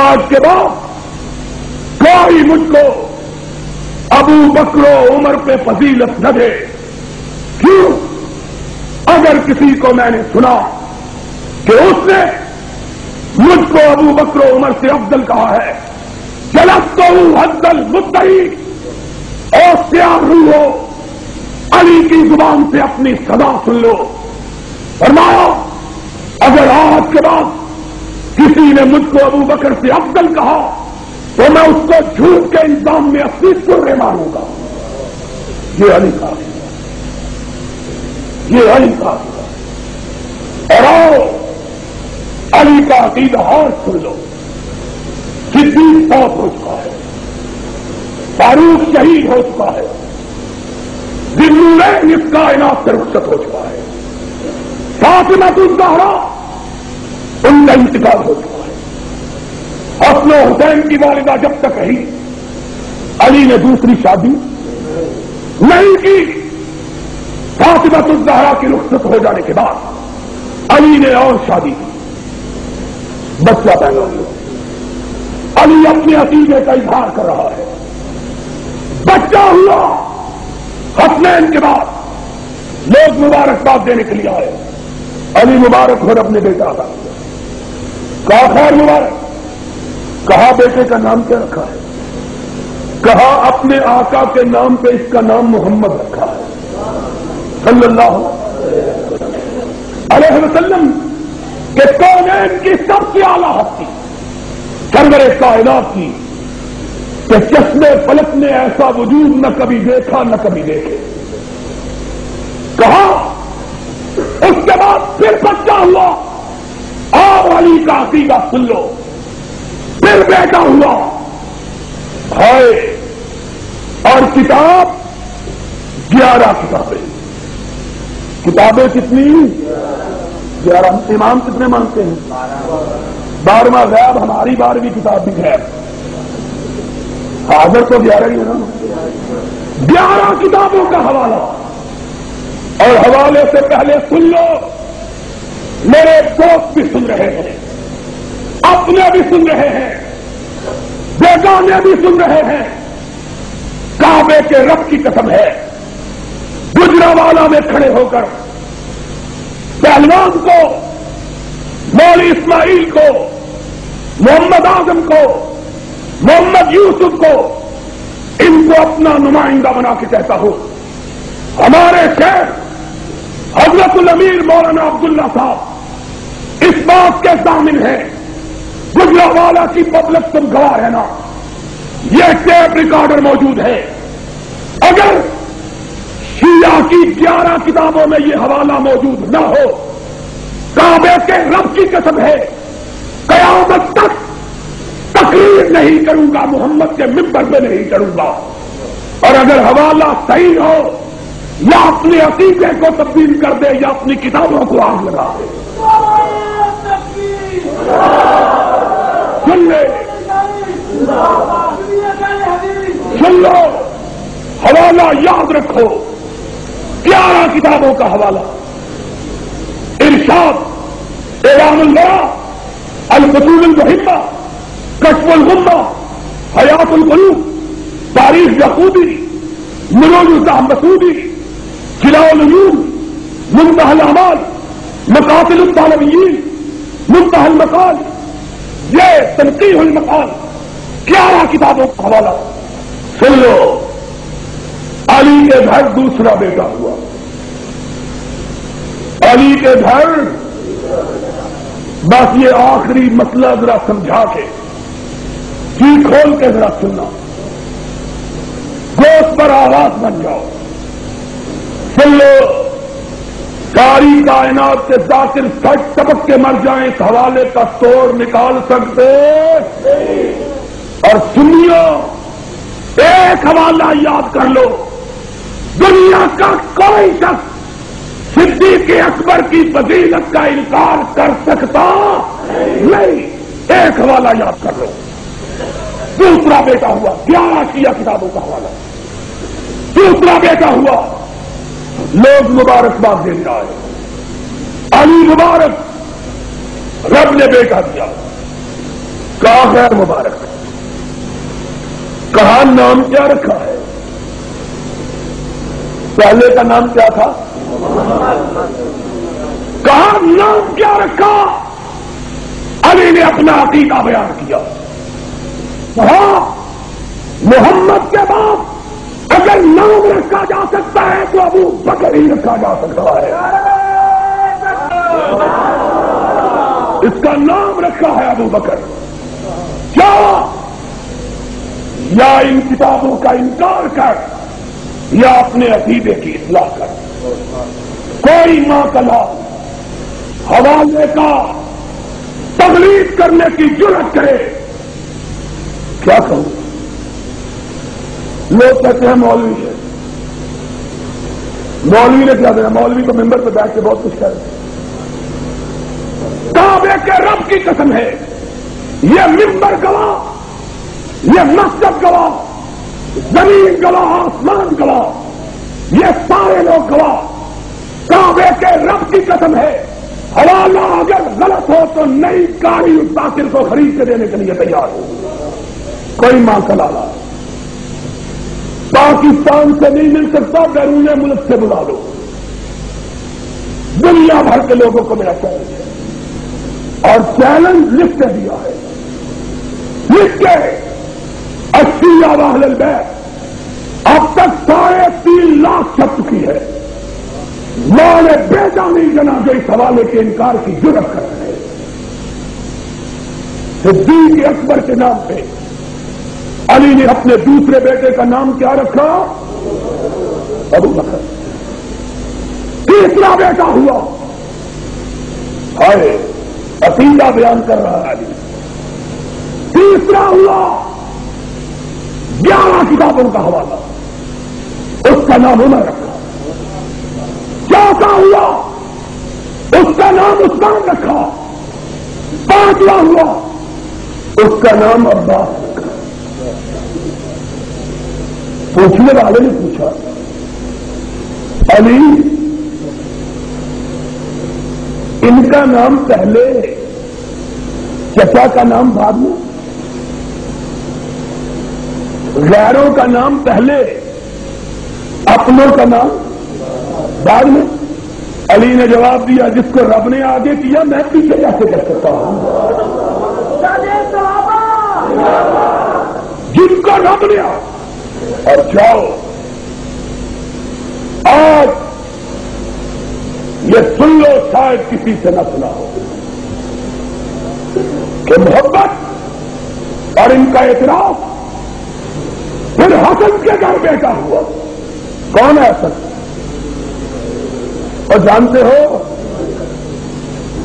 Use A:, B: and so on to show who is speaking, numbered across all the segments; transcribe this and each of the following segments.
A: آج کے بعد کوئی مجھ کو ابو بکر و عمر پہ فضیلت نہ دے. کیوں؟ اگر کسی کو میں نے سنا کہ اس نے مجھ کو ابو بکر و عمر سے افضل کہا ہے، جلستہ حد المدعی، اور سیاہ روحو علی کی زبان سے اپنی صدا سن لو. فرمایا اگر آج کے بعد کسی نے مجھ کو ابو بکر سے افضل کہا تو میں اس کو جھوٹ کے الزام میں 80 سرے ماروں گا. یہ علی کا، یہ علی کا. اور آؤ علی کا عقیدہ اور سن لو. صدیق فوت ہو چکا ہے، فاروق شہید ہو چکا ہے، ذوالنورین اس کائنات سے رخصت ہو چکا ہے، فاطمہ الزہرا ان کا انتقال ہو چکا ہے. حسن و حسین کی والدہ جب تک رہی علی نے دوسری شادی نہیں کی. فاطمہ الزہرا کی رخصت ہو جانے کے بعد علی نے اور شادی کی، بچہ پیدا ہوا. علی اپنے عقیدے کا اظہار کر رہا ہے. بچہ ہوا، حسنین کے بعد لوگ مبارکباد دینے کے لیے آئے. علی مبارک ہو اپنے بیٹا کا. کہا خیر مبارک. کہا بیٹے کا نام کیا رکھا ہے؟ کہا اپنے آقا کے نام پہ اس کا نام محمد رکھا ہے صلی اللہ علیہ وسلم کہ کونین کی سب سے اعلیٰ ہستی، سرور کائنات کی، کہ چشمے فلک نے ایسا وجود نہ کبھی دیکھا نہ کبھی دیکھے. کہا اس کے بعد پھر بچہ ہوا، اور علی کا عقیدہ سن لو. پھر بیٹا ہوا ہے، اور کتاب 11 کتابیں. کتابیں کتنی؟ 11. امام کتنے مانگتے ہیں؟ 12واں غیب. ہماری 12ویں کتاب بھی غیب. حاضر تو 11 ہی ہے نا. 11 کتابوں کا حوالہ. اور حوالے سے پہلے سن لو، میرے دوست بھی سن رہے ہیں، اپنے بھی سن رہے ہیں، بیگانے بھی سن رہے ہیں. کعبے کے رب کی قسم ہے، گجرانوالہ میں کھڑے ہو کر پہلوان کو، مولوی اسماعیل کو، محمد اعظم کو، محمد یوسف کو، ان کو اپنا نمائندہ بنا کے کہتا ہوں، ہمارے شیخ حضرت الامیر مولانا عبداللہ صاحب اس بات کے ضامن ہیں، گجرانوالہ کی پبلک تم گواہ ہے نا، یہ ٹیپ ریکارڈر موجود ہے. اگر شیعہ کی 11 کتابوں میں یہ حوالہ موجود نہ ہو، کعبے کے رب کی قسم ہے قیامت تک تقریر نہیں کروں گا، محمد کے ممبر پہ نہیں کروں گا. اور اگر حوالہ صحیح ہو، یا اپنے عقیدے کو تبدیل کر دے یا اپنی کتابوں کو آگ لگا دے. سن لے، سن لو، حوالہ یاد رکھو. 11 کتابوں کا حوالہ. ارشاد اعلام اللہ، الفصول المحمہ، کشف الغمہ، حیات القلوب، تاریخ یعقوبی، مروج الزاہ مسعودی، جلاء العیون، منتہی الاعمال، مقاتل الطالبیین، منتہی المقال، یہ تنقیح المقال. 11 کتابوں کا حوالہ. سن لو، علی کے گھر دوسرا بیٹا ہوا. علی کے گھر، بس یہ آخری مسئلہ ذرا سمجھا کے جی کھول کے ذرا سننا، گوشت پر آواز بن جاؤ. سن لو، ساری کائنات سے ذاکر سٹ ٹپک کے مر جائیں، اس حوالے کا توڑ نکال سکتے. اور سنیو، ایک حوالہ یاد کر لو، دنیا کا کوئی شخص صدیق اکبر کی فضیلت کا انکار کر سکتا نہیں. ایک حوالہ یاد کر لو. دوسرا بیٹا ہوا، 11 شیعہ کتابوں کا حوالہ. دوسرا بیٹا ہوا، لوگ مبارکباد دے رہا ہے، علی مبارک، رب نے بیٹا دیا. کہا غیر مبارک، کہا نام کیا رکھا ہے؟ پہلے کا نام کیا تھا؟ کہا نام کیا رکھا؟ علی نے اپنا عقیدہ بیان کیا، کہا محمد کے بعد اگر نام رکھا جا سکتا ہے تو ابو بکر ہی رکھا جا سکتا ہے۔ اس کا نام رکھا ہے ابو بکر۔ کیا یا ان کتابوں کا انکار کر یا اپنے عقیدے کی اصلاح کر۔ کوئی ماں کا لال حوالے کا تقلید کرنے کی جرأت کرے، کیا کہوں؟ لوگ کہتے ہیں مولوی ہے، مولوی نے کیا دینا؟ مولوی کو ممبر پہ بیٹھ کے بہت کچھ کہہ رہے۔ کعبے کے رب کی قسم ہے، یہ ممبر گواہ، یہ مسجد گواہ، زمین گواہ، آسمان گواہ، یہ سارے لوگ گواہ، کعبے کے رب کی قسم ہے، حوالہ اگر غلط ہو تو نئی گاڑی اس ذاکر کو خرید کے دینے کے لیے تیار ہو۔ کوئی ماں کا لالا پاکستان سے نہیں مل سکتا، بیرون ملک سے بلا لو، دنیا بھر کے لوگوں کو میرا چیلنج ہے، اور چیلنج لکھ کے دیا ہے، لکھ کے 80 اہل البیت اب تک 3.5 لاکھ چھپ چکی ہے۔ ماں نے بیٹا نہیں جنا جو اس حوالے کے انکار کی جرأت کر رہے ہیں۔ صدیق اکبر کے نام پہ علی نے اپنے دوسرے بیٹے کا نام کیا رکھا؟ ابو بکر۔ تیسرا بیٹا ہوا، ہائے عقیدہ بیان کر رہا ہے علی۔ تیسرا ہوا، 11 کتابوں کا حوالہ، اس کا نام عمر رکھا۔ چوتھا ہوا، اس کا نام عثمان رکھا۔ پانچواں ہوا، اس کا نام عباس رکھا۔ پوچھنے والے نے پوچھا علی ان کا نام پہلے، چچا کا نام بعد میں، غیروں کا نام پہلے، اپنوں کا نام بعد میں؟ علی نے جواب دیا جس کو رب نے آگے کیا میں پیچھے کیسے کر سکتا ہوں؟ جن کو رب نے اور جاؤ آج یہ سن لو، شاید کسی سے نہ سنا ہو کہ محبت اور ان کا اعتراف پھر حسن کے گھر بیٹا ہوا۔ کون ہے حسن؟ اور جانتے ہو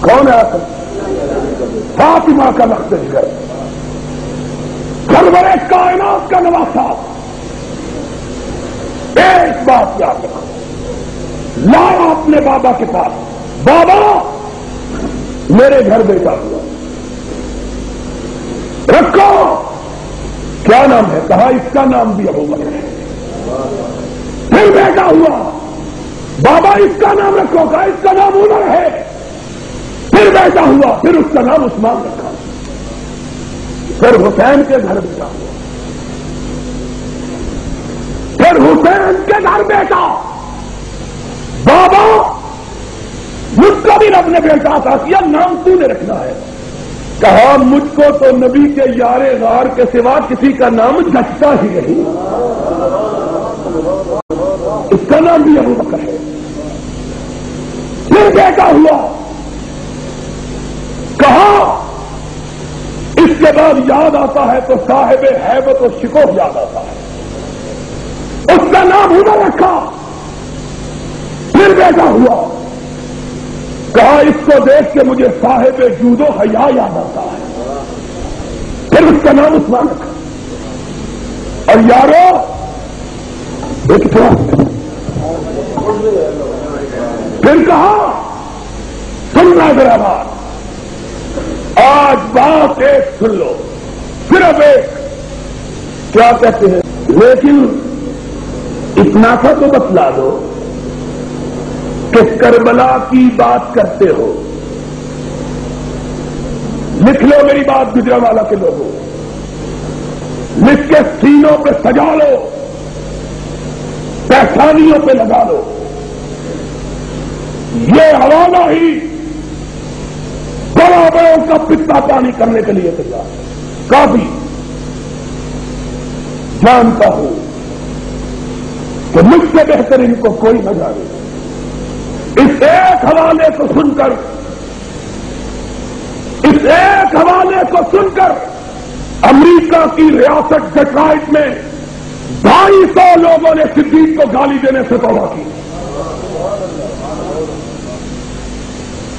A: کون ہے حسن؟ فاطمہ کا مقصد گھر، سرور کائنات کا نواسا۔ ایک بات یاد رکھو، لایا اپنے بابا کے پاس، بابا میرے گھر بیٹا ہوا، رکھو کیا نام ہے؟ کہا اس کا نام بھی ابو بکر ہے۔ پھر بیٹا ہوا، بابا اس کا نام رکھو، کہا اس کا نام عمر ہے۔ پھر بیٹا ہوا، پھر اس کا نام عثمان رکھا۔ پھر حسین کے گھر بیٹا ہوا، پھر حسین کے گھر بیٹا، بابا مجھ کو بھی رب نے بیٹا عطا کیا، نام تو نے رکھنا ہے۔ کہا مجھ کو تو نبی کے یار غار کے سوا کسی کا نام جچتا ہی نہیں، اس کا نام بھی ابو بکر ہے۔ پھر بیٹا ہوا، کہا اس کے بعد یاد آتا ہے تو صاحب ہیبت و شکوہ یاد آتا ہے، اس کا نام عمر رکھا۔ پھر بیٹا ہوا، کہا اس کو دیکھ کے مجھے صاحب جود و حیا یاد آتا ہے، پھر اس کا نام عثمان رکھا۔ اور یارو دیکھو، پھر کہا سننا ذرا بات، آج بات ایک سن لو، صرف ایک، کیا کہتے ہیں؟ لیکن اتنا سا تو بتلا دو کہ کربلا کی بات کرتے ہو، لکھ لو میری بات گجرانوالہ کے لوگوں، لکھ کے سینوں پہ سجا لو، پیشانیوں پہ لگا لو، یہ حوالہ ہی بڑا بڑوں کا پتا پانی کرنے کے لیے تیار ہے۔ کافی جانتا ہوں کہ مجھ سے بہتر ان کو کوئی نہ جانے۔ اس ایک حوالے کو سن کر، اس ایک حوالے کو سن کر امریکہ کی ریاست ڈیٹرائٹ میں 250 لوگوں نے صدیق کو گالی دینے سے توبہ کی۔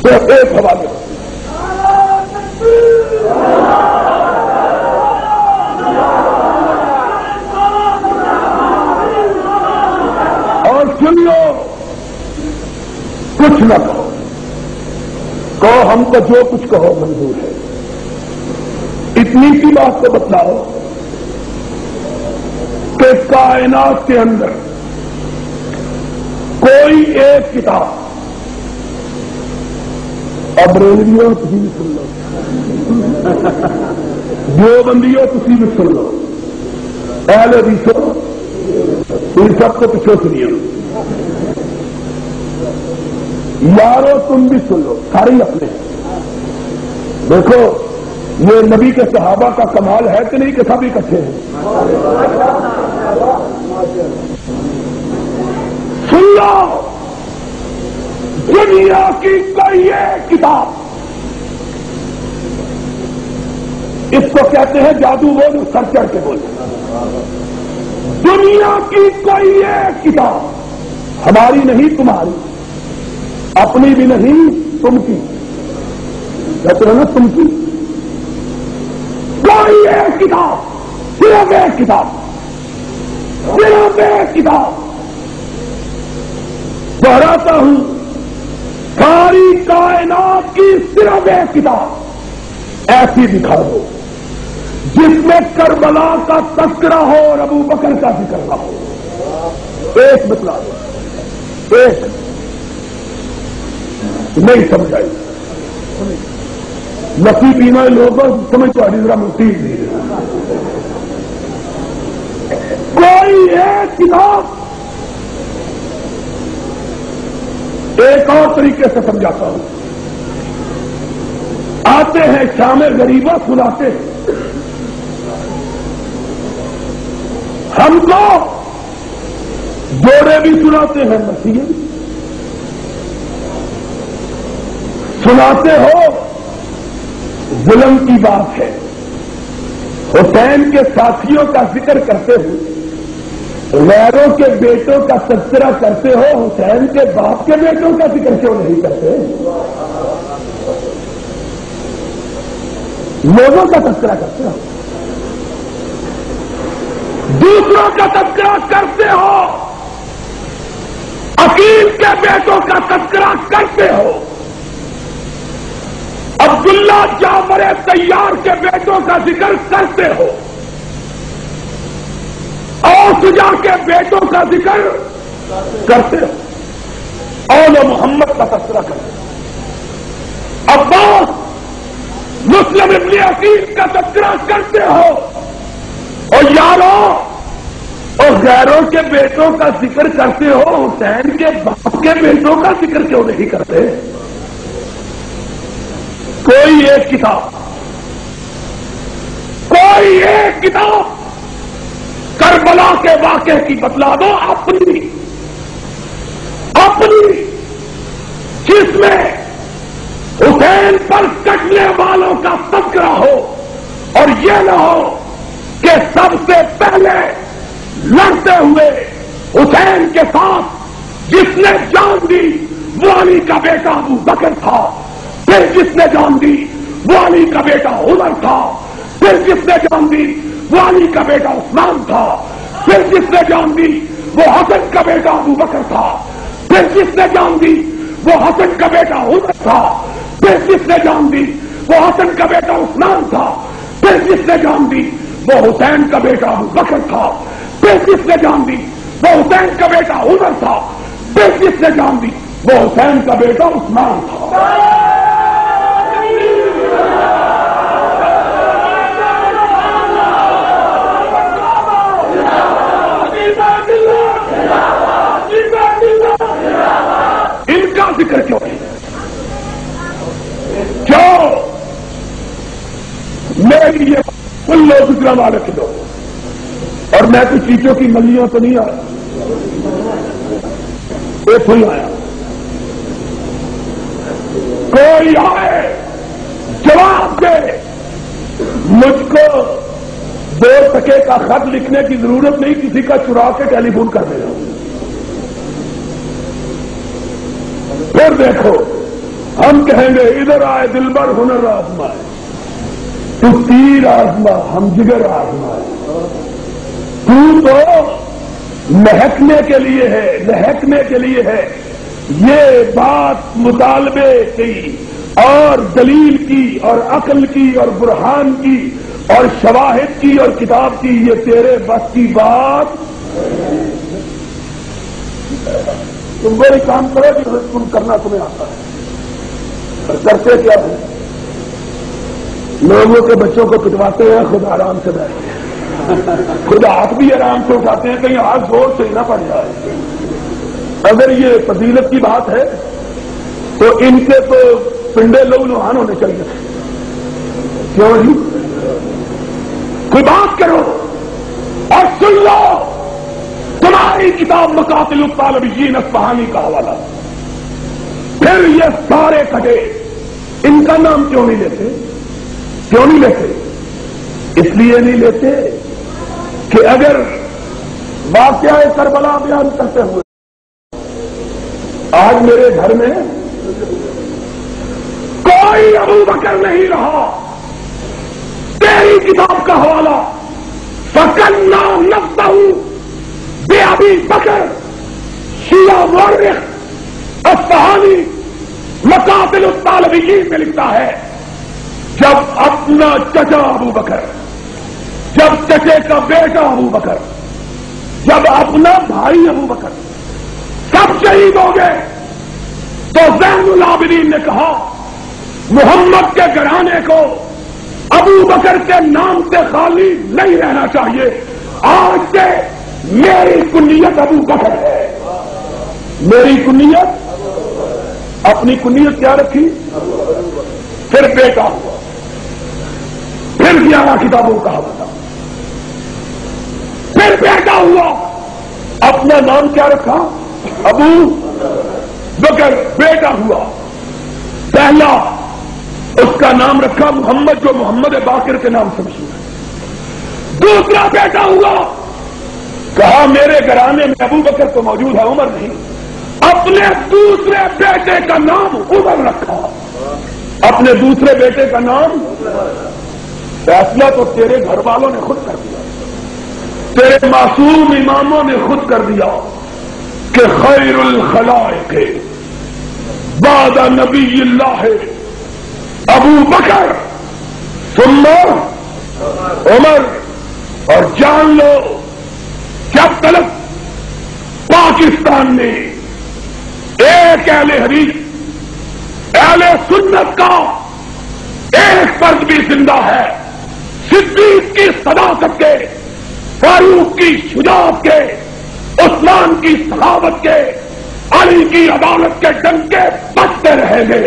A: صرف ایک حوالے اور سن لو، کچھ نہ کہو، ہم کو جو کچھ کہو منظور ہے۔ اتنی سی بات کو بتلاؤ کہ کائنات کے اندر کوئی ایک کتاب، اب ریلویوں تھی بھی سن لو، دیوبندیوں تھی بھی سن لو، اہل حدیثوں ان سب کو پچھو سنیے، یارو تم بھی سن لو، سارے ہی اپنے۔ دیکھو یہ نبی کے صحابہ کا کمال ہے کہ نہیں کہ سب اکٹھے ہیں؟ سن لو، دنیا کی کوئی ایک کتاب، اس کو کہتے ہیں جادو، وہ جو سر چڑھ کے بولے، دنیا کی کوئی ایک کتاب، ہماری نہیں تمہاری، اپنی بھی نہیں تم کی، کہتے ہیں نا تم کی، کوئی ایک کتاب، صرف ایک کتاب، صرف ایک کتاب، دہراتا ہوں، ساری کائنات کی صرف ایک کتاب ایسی دکھا دو جس میں کربلا کا تذکرہ ہو اور ابو بکر کا ذکر نہ ہو۔ ایک بتلا دو، ایک نہیں سمجھائی، لسی پینا لوگوں سمجھ تو ذرا مفید نہیں ہے۔ کوئی ایک کتاب، ایک اور طریقے سے سمجھاتا ہوں، آتے ہیں شام غریبہ سناتے ہیں، ہم کو جوڑے بھی سناتے ہیں، مسیح بھی سناتے ہو، ظلم کی بات ہے۔ حسین کے ساتھیوں کا ذکر کرتے ہوئے غیروں کے بیٹوں کا تذکرہ کرتے ہو، حسین کے باپ کے بیٹوں کا ذکر کیوں نہیں کرتے؟ لوگوں کا تذکرہ کرتے ہو، دوسروں کا تذکرہ کرتے ہو، عقیل کے بیٹوں کا تذکرہ کرتے ہو، عبداللہ جعفر طیار کے بیٹوں کا ذکر کرتے ہو، اوسجا کے بیٹوں کا ذکر کرتے ہو، اول محمد کا تذکرہ کرتے ہو، عباس مسلم ابن عقیل کا تذکرہ کرتے ہو، اور یاروں اور غیروں کے بیٹوں کا ذکر کرتے ہو، حسین کے باپ کے بیٹوں کا ذکر کیوں نہیں کرتے؟ کوئی ایک کتاب، کوئی ایک کتاب کربلا کے واقعے کی بتلا دو، اپنی جس میں حسین پر کٹنے والوں کا تذکرہ ہو، اور یہ نہ ہو کہ سب سے پہلے لڑتے ہوئے حسین کے ساتھ جس نے جان دی وہ علی کا بیٹا ابو بکر تھا، پھر جس نے جان دی وہ علی کا بیٹا عمر تھا، پھر جس نے جان دی وہ علی کا بیٹا عثمان تھا، پھر جس نے جان دی وہ حسن کا بیٹا ابو بکر تھا، پھر جس نے جان دی وہ حسن کا بیٹا عمر تھا، پھر جس نے جان دی وہ حسن کا بیٹا عثمان تھا، پھر جس نے جان دی وہ حسین کا بیٹا ابو بکر تھا، پھر جس نے جان دی وہ حسین کا بیٹا عمر تھا، پھر جس نے جان دی وہ حسین کا بیٹا عثمان تھا۔ میرے لیے کل لوگ گجرا والے کے لوگ، اور میں تو چیچوں کی ملیوں تو نہیں آیا، ایک ہی آیا، کوئی آئے جواب دے۔ مجھ کو 2 ٹکے کا خط لکھنے کی ضرورت نہیں، کسی کا چرا کے ٹیلی فون کر دینا۔ پھر دیکھو ہم کہیں گے ادھر آئے دلبر ہنر آزمائے، تو تیر آزما ہم جگر آزمائے۔ تو مہکنے کے لیے ہے، لہکنے کے لیے ہے۔ یہ بات مطالبے کی اور دلیل کی اور عقل کی اور برہان کی اور شواہد کی اور کتاب کی، یہ تیرے بس کی بات۔ تم میرے کام کرو کہ تم کرنا تمہیں آتا ہے، اور کرتے کیا ہے؟ لوگوں کے بچوں کو پٹواتے ہیں، خود آرام سے بیٹھتے ہیں، خود ہاتھ بھی آرام سے اٹھاتے ہیں، کہیں ہاتھ زور سے نہ پڑ جائے۔ اگر یہ فضیلت کی بات ہے تو ان کے تو پنڈے لو لوہان ہونے چاہیے، کیوں نہیں؟ کوئی بات کرو اور سن لو تمہاری کتاب مقاتل الطالبین اصفہانی کا حوالہ۔ پھر یہ سارے کٹے، ان کا نام کیوں نہیں لیتے؟ کیوں نہیں لیتے؟ اس لیے نہیں لیتے کہ اگر واقعہ کربلا بیان کرتے ہوئے آج میرے گھر میں کوئی ابو بکر نہیں رہا، تیری کتاب کا حوالہ فَكَلَّا نَفْسَهُ بِأَبِي بکر، شیعہ مورخ اصفہانی مقاتل الطالبین میں لکھتا ہے، جب اپنا چچا ابو بکر، جب چچے کا بیٹا ابو بکر، جب اپنا بھائی ابو بکر سب شہید ہو گئے، تو زین العابدین نے کہا محمد کے گھرانے کو ابو بکر کے نام سے خالی نہیں رہنا چاہیے، آج سے میری کنیت ابو بکر ہے۔ میری کنیت، اپنی کنیت کیا رکھی؟ پھر بیٹا ہوا، پھر 11 کتابوں کا حوالہ، پھر بیٹا ہوا، اپنا نام کیا رکھا؟ ابو بکر۔ بیٹا ہوا، پہلا اس کا نام رکھا محمد، جو محمد باقر کے نام سے مشہور۔ دوسرا بیٹا ہوا، کہا میرے گھرانے میں ابو بکر تو موجود ہے، عمر نہیں، اپنے دوسرے بیٹے کا نام عمر رکھا، اپنے دوسرے بیٹے کا نام۔ فیصلہ تو تیرے گھر والوں نے خود کر دیا، تیرے معصوم اماموں نے خود کر دیا کہ خیر الخلائق بعد نبی اللہ ابو بکر ثم عمر۔ اور جان لو جب تک پاکستان میں ایک اہل حدیث، اہل سنت کا ایک فرد بھی زندہ ہے، صدیق کی صداقت کے، فاروق کی شجاعت کے، عثمان کی سخاوت کے، علی کی عدالت کے ڈنکے بجتے رہیں گے۔